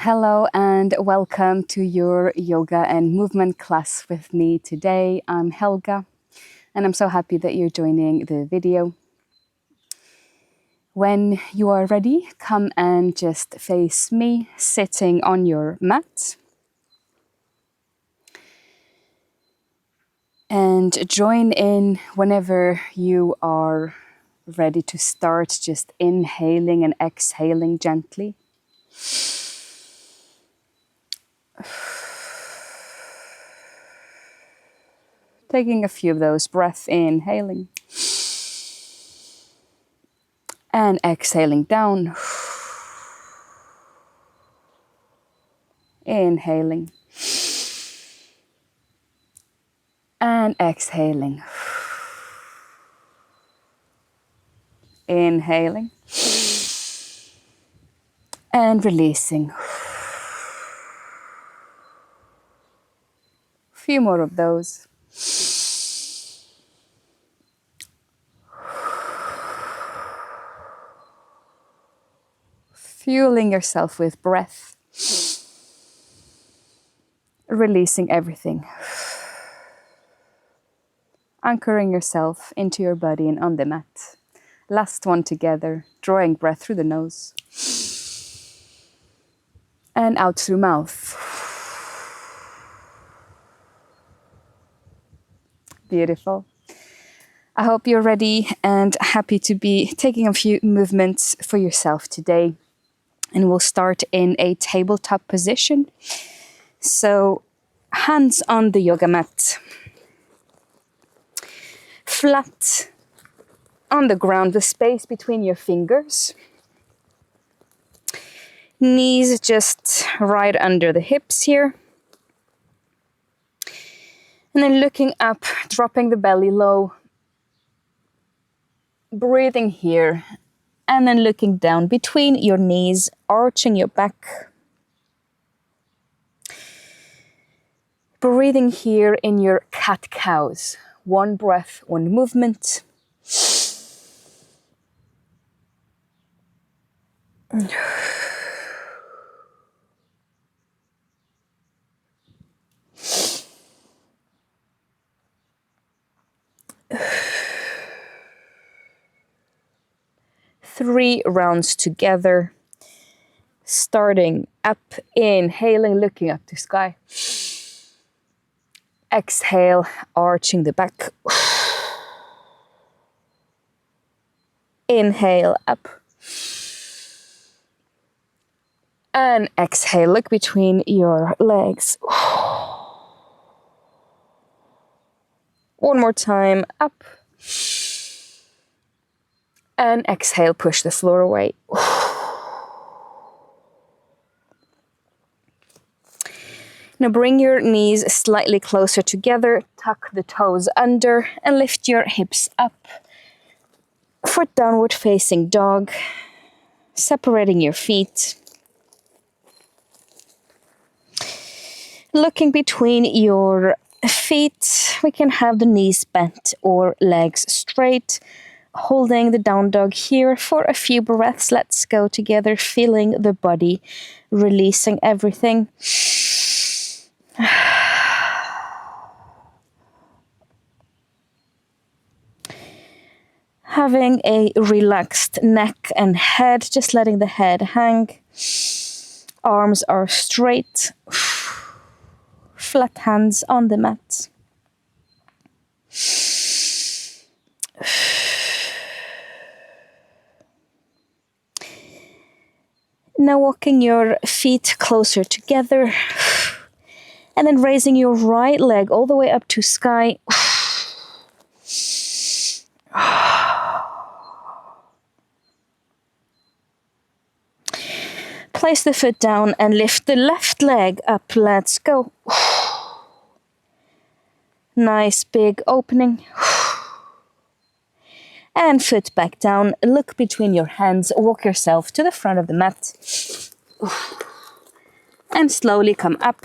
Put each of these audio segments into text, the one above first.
Hello and welcome to your yoga and movement class with me today. I'm Helga and I'm so happy that you're joining the video. When you are ready, come and just face me sitting on your mat. And join in whenever you are ready to start, just inhaling and exhaling gently. Taking a few of those breaths, inhaling and exhaling down. Inhaling and exhaling. Inhaling and releasing. A few more of those. Fueling yourself with breath. Releasing everything. Anchoring yourself into your body and on the mat. Last one together, drawing breath through the nose. And out through mouth. Beautiful. I hope you're ready and happy to be taking a few movements for yourself today. And we'll start in a tabletop position. So, hands on the yoga mat. Flat on the ground, the space between your fingers. Knees just right under the hips here. And then looking up, dropping the belly low. Breathing here. And then looking down between your knees, arching your back. Breathing here in your cat-cows. One breath, one movement. Three rounds together. Starting up, inhaling, looking up to sky. Exhale, arching the back. Inhale, up. And exhale, look between your legs. One more time, up. And exhale, push the floor away. Now bring your knees slightly closer together, tuck the toes under, and lift your hips up for downward facing dog, separating your feet. Looking between your feet, we can have the knees bent or legs straight. Holding the down dog here for a few breaths. Let's go together, feeling the body, releasing everything. Having a relaxed neck and head, just letting the head hang. Arms are straight. Flat hands on the mat. Now walking your feet closer together. And then raising your right leg all the way up to sky. Place the foot down and lift the left leg up. Let's go. Nice big opening. And foot back down. Look between your hands. Walk yourself to the front of the mat. And slowly come up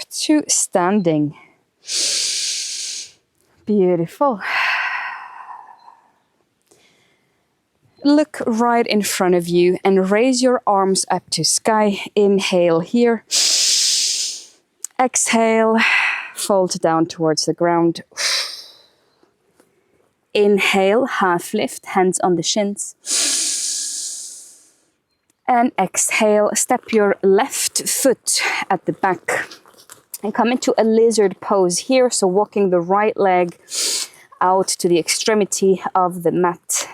to standing. Beautiful. look right in front of you and raise your arms up to sky. Inhale here. Exhale, fold down towards the ground. Inhale, half lift, hands on the shins. And exhale, step your left foot at the back and come into a lizard pose here. So walking the right leg out to the extremity of the mat.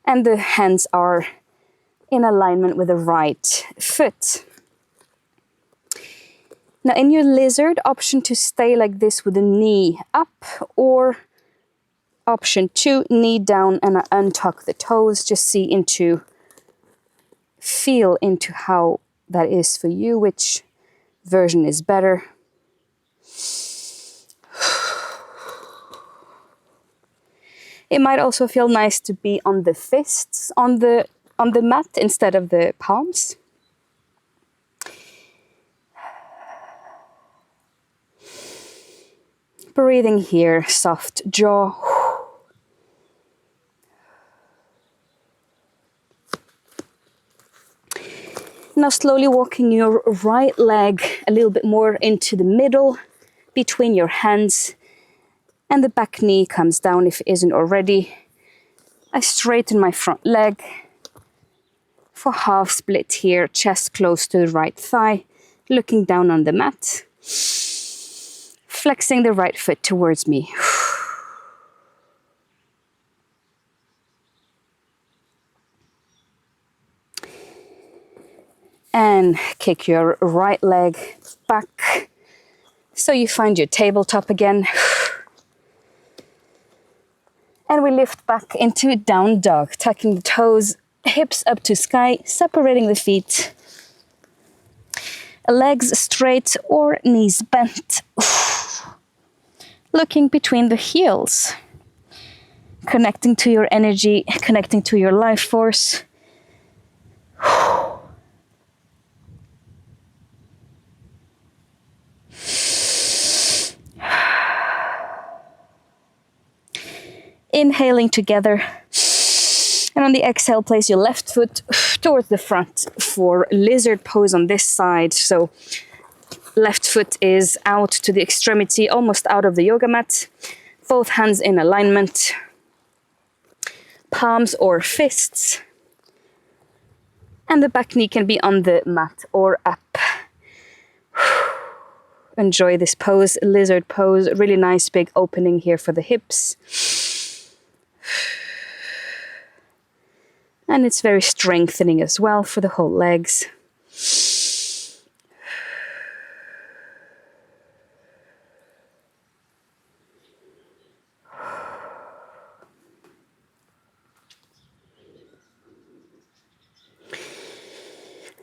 And the hands are in alignment with the right foot. Now in your lizard, option to stay like this with the knee up, or option 2, knee down and untuck the toes. Just feel into how that is for you, which version is better. It might also feel nice to be on the fists on the mat instead of the palms. Breathing here, soft jaw. Now slowly walking your right leg a little bit more into the middle between your hands, and the back knee comes down if it isn't already. I straighten my front leg for half split here, chest close to the right thigh, looking down on the mat. Flexing the right foot towards me. And kick your right leg back so you find your tabletop again. And we lift back into down dog, tucking the toes, hips up to sky, separating the feet. Legs straight or knees bent. Looking between the heels. Connecting to your energy, connecting to your life force. Inhaling together. And on the exhale, place your left foot towards the front for lizard pose on this side. So left foot is out to the extremity, almost out of the yoga mat. Both hands in alignment. Palms or fists. And the back knee can be on the mat or up. Enjoy this pose, lizard pose. Really nice big opening here for the hips. And it's very strengthening as well for the whole legs.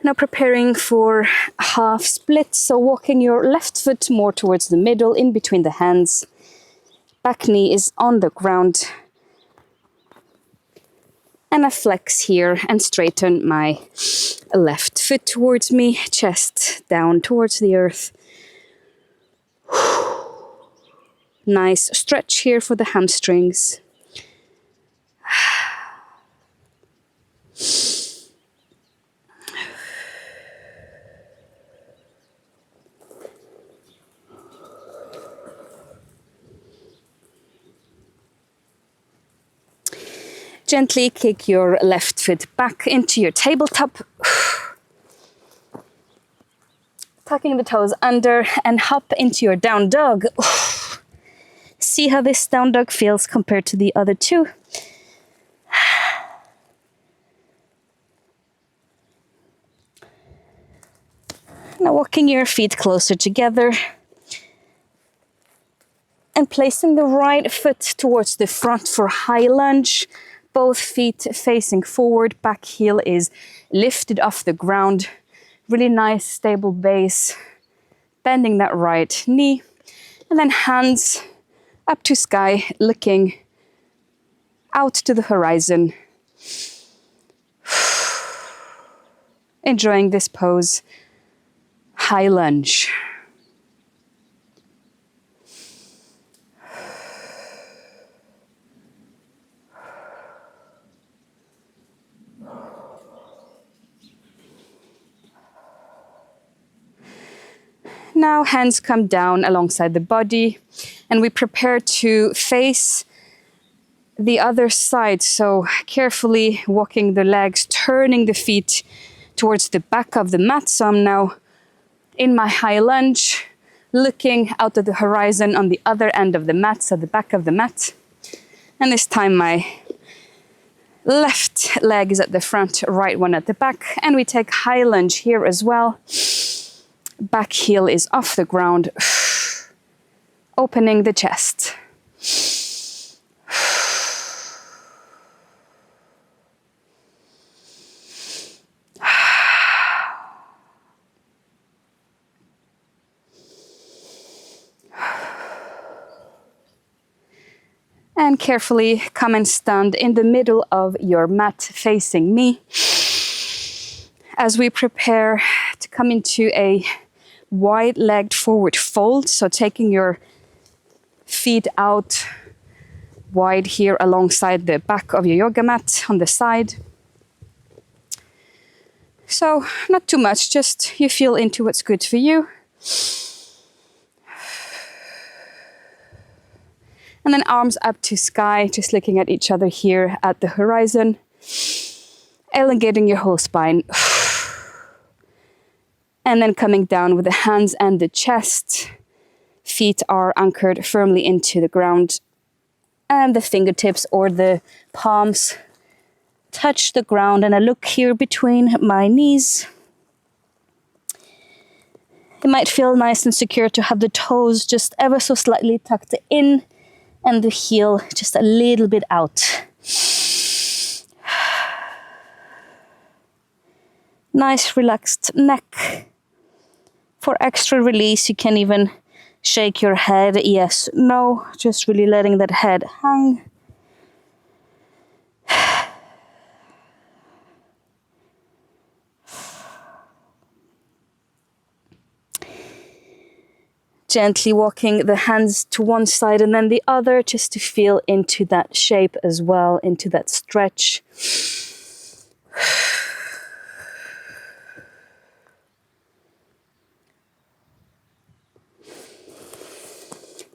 Now preparing for half split. So walking your left foot more towards the middle, in between the hands. Back knee is on the ground. And I flex here and straighten my left foot towards me, chest down towards the earth. Nice stretch here for the hamstrings. Gently kick your left foot back into your tabletop. Tucking the toes under and hop into your down dog. See how this down dog feels compared to the other two. Now walking your feet closer together. And placing the right foot towards the front for high lunge. Both feet facing forward, back heel is lifted off the ground. Really nice, stable base. Bending that right knee. And then hands up to sky, looking out to the horizon. Enjoying this pose. High lunge. Now hands come down alongside the body, and we prepare to face the other side. So carefully walking the legs, turning the feet towards the back of the mat. So I'm now in my high lunge, looking out at the horizon on the other end of the mat, so the back of the mat. And this time my left leg is at the front, right one at the back. And we take high lunge here as well. Back heel is off the ground, opening the chest. And carefully come and stand in the middle of your mat facing me as we prepare to come into a wide-legged forward fold. So taking your feet out wide here alongside the back of your yoga mat on the side. So not too much, just you feel into what's good for you. And then arms up to sky, just looking at each other here at the horizon. Elongating your whole spine. And then coming down with the hands and the chest. Feet are anchored firmly into the ground. And the fingertips or the palms touch the ground. And I look here between my knees. It might feel nice and secure to have the toes just ever so slightly tucked in. And the heel just a little bit out. Nice relaxed neck. For extra release, you can even shake your head, yes, no, just really letting that head hang. Gently walking the hands to one side and then the other, just to feel into that shape as well, into that stretch.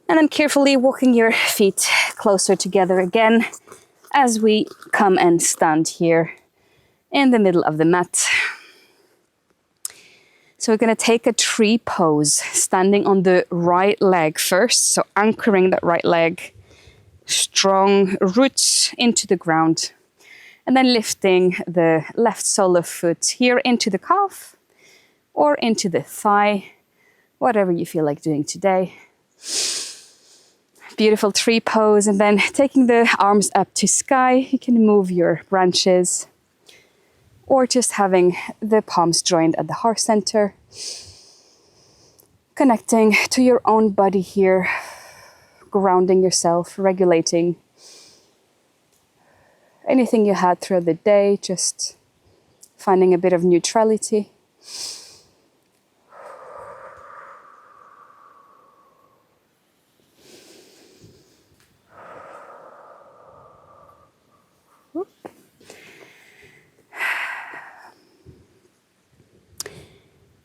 And then carefully walking your feet closer together again as we come and stand here in the middle of the mat. So we're going to take a tree pose, standing on the right leg first. So anchoring that right leg, strong roots into the ground. And then lifting the left sole of foot here into the calf or into the thigh, whatever you feel like doing today. Beautiful tree pose. And then taking the arms up to sky, you can move your branches. Or just having the palms joined at the heart center. Connecting to your own body here. Grounding yourself, regulating anything you had throughout the day. Just finding a bit of neutrality.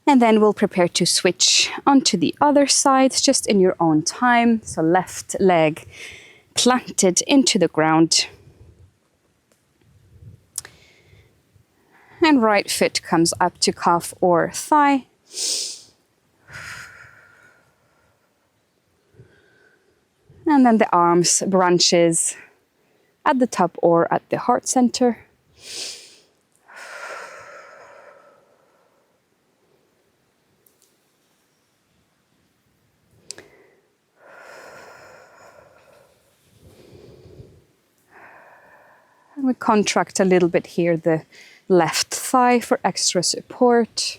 And then we'll prepare to switch onto the other side, just in your own time. So left leg planted into the ground. And right foot comes up to calf or thigh. And then the arms branches at the top or at the heart center. We contract a little bit here, the left thigh for extra support.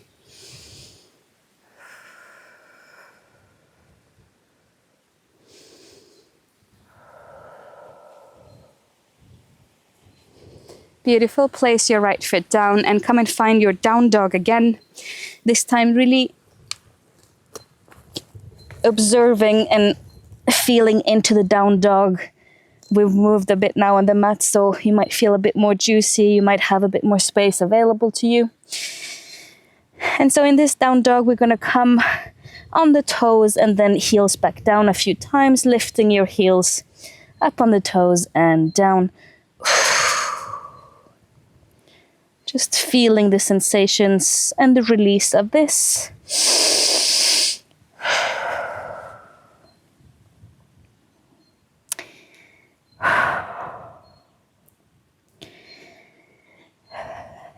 Beautiful. Place your right foot down and come and find your down dog again. This time really observing and feeling into the down dog. We've moved a bit now on the mat, so you might feel a bit more juicy. You might have a bit more space available to you. And so in this down dog, we're going to come on the toes and then heels back down a few times, lifting your heels up on the toes and down. Just feeling the sensations and the release of this.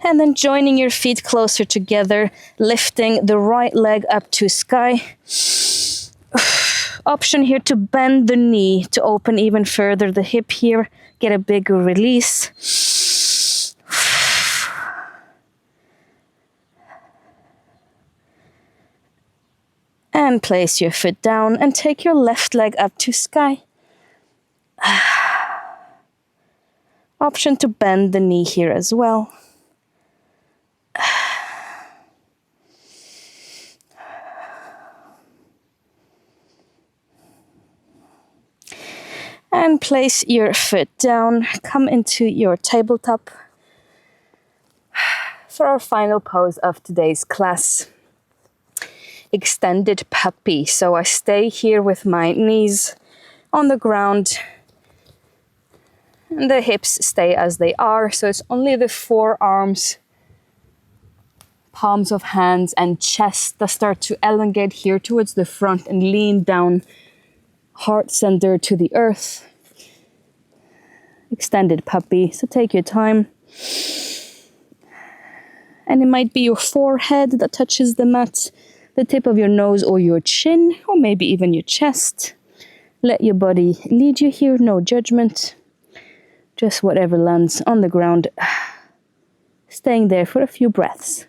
And then joining your feet closer together, lifting the right leg up to sky. Option here to bend the knee to open even further the hip here, get a bigger release. And place your foot down and take your left leg up to sky. Option to bend the knee here as well. And place your foot down, come into your tabletop for our final pose of today's class. Extended puppy. So I stay here with my knees on the ground and the hips stay as they are. So it's only the forearms, palms of hands and chest that start to elongate here towards the front and lean down, heart center to the earth. Extended puppy, so take your time. And it might be your forehead that touches the mat, the tip of your nose or your chin, or maybe even your chest. Let your body lead you here, no judgment. Just whatever lands on the ground. Staying there for a few breaths.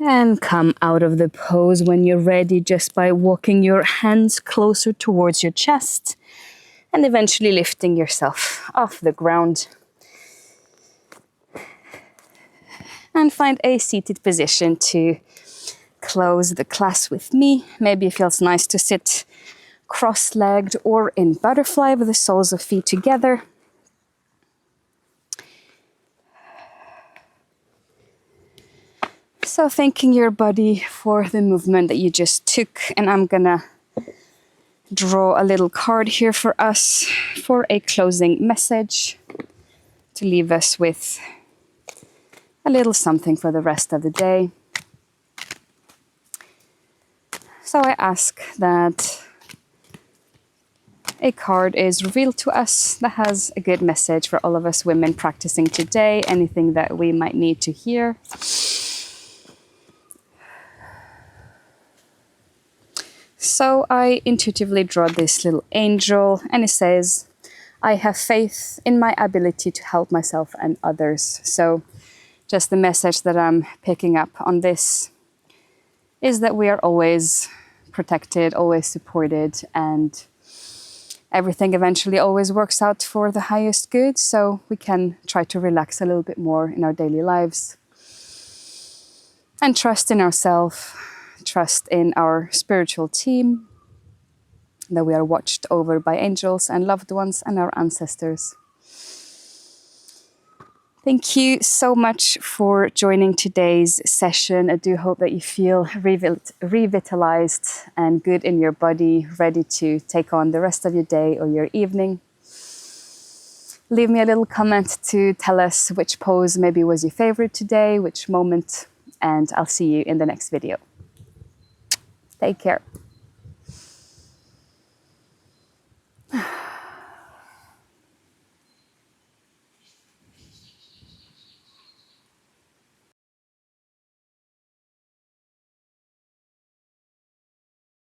And come out of the pose when you're ready, just by walking your hands closer towards your chest and eventually lifting yourself off the ground. And find a seated position to close the class with me. Maybe it feels nice to sit cross-legged or in butterfly with the soles of feet together. So thanking your body for the movement that you just took, and I'm gonna draw a little card here for us for a closing message to leave us with a little something for the rest of the day. So I ask that a card is revealed to us that has a good message for all of us women practicing today, anything that we might need to hear. So I intuitively draw this little angel, and it says, I have faith in my ability to help myself and others. So just the message that I'm picking up on this is that we are always protected, always supported, and everything eventually always works out for the highest good. So we can try to relax a little bit more in our daily lives and trust in ourselves. Trust in our spiritual team, that we are watched over by angels and loved ones and our ancestors. Thank you so much for joining today's session. I do hope that you feel revitalized and good in your body, ready to take on the rest of your day or your evening. Leave me a little comment to tell us which pose maybe was your favorite today, which moment, and I'll see you in the next video. Take care.